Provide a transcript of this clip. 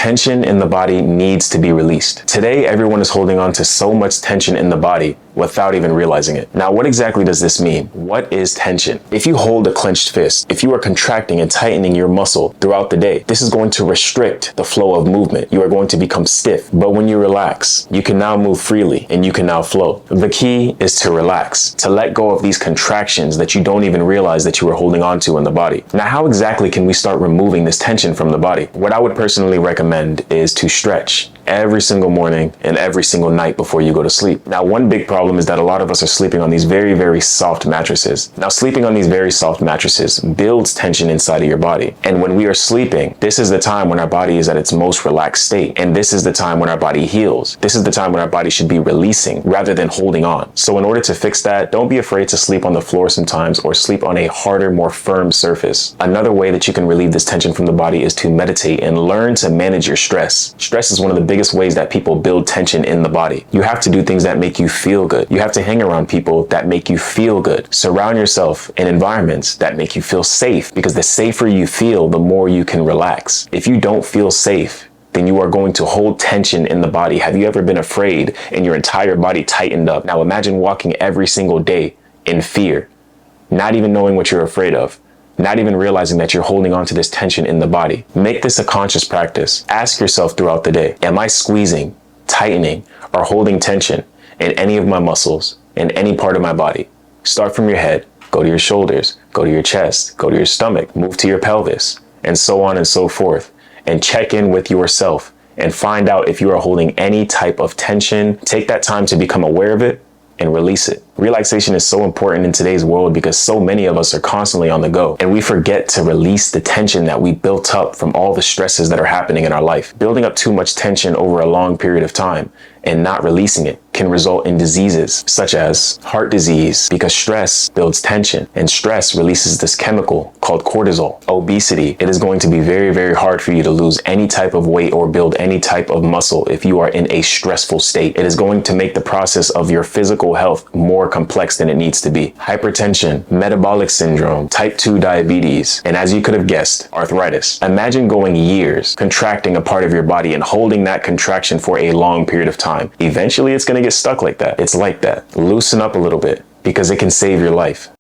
tension in the body needs to be released. Today, everyone is holding on to so much tension in the body without even realizing it. Now, what exactly does this mean? What is tension? If you hold a clenched fist, if you are contracting and tightening your muscle throughout the day, this is going to restrict the flow of movement. You are going to become stiff. But when you relax, you can now move freely and you can now flow. The key is to relax, to let go of these contractions that you don't even realize that you are holding on to in the body. Now, how exactly can we start removing this tension from the body? What I would personally recommend is to stretch every single morning and every single night before you go to sleep. Now, one big problem is that a lot of us are sleeping on these very, very soft mattresses. Now, sleeping on these very soft mattresses builds tension inside of your body. And when we are sleeping, this is the time when our body is at its most relaxed state. And this is the time when our body heals. This is the time when our body should be releasing rather than holding on. So in order to fix that, don't be afraid to sleep on the floor sometimes or sleep on a harder, more firm surface. Another way that you can relieve this tension from the body is to meditate and learn to manage your stress. Stress is one of the biggest ways that people build tension in the body. You have to do things that make you feel good. You have to hang around people that make you feel good. Surround yourself in environments that make you feel safe, because the safer you feel, the more you can relax. If you don't feel safe, then you are going to hold tension in the body. Have you ever been afraid and your entire body tightened up? Now imagine walking every single day in fear, not even knowing what you're afraid of, not even realizing that you're holding on to this tension in the body. Make this a conscious practice. Ask yourself throughout the day, am I squeezing, tightening, or holding tension in any of my muscles, in any part of my body? Start from your head, go to your shoulders, go to your chest, go to your stomach, move to your pelvis, and so on and so forth. And check in with yourself and find out if you are holding any type of tension. Take that time to become aware of it and release it. Relaxation is so important in today's world because so many of us are constantly on the go, and we forget to release the tension that we built up from all the stresses that are happening in our life. Building up too much tension over a long period of time and not releasing it can result in diseases such as heart disease, because stress builds tension and stress releases this chemical called cortisol. Obesity. It is going to be very, very hard for you to lose any type of weight or build any type of muscle if you are in a stressful state. It is going to make the process of your physical health more complex than it needs to be. Hypertension, metabolic syndrome, type 2 diabetes, and as you could have guessed, arthritis. Imagine going years contracting a part of your body and holding that contraction for a long period of time. Eventually, it's going to get stuck like that. It's like that. Loosen up a little bit because it can save your life.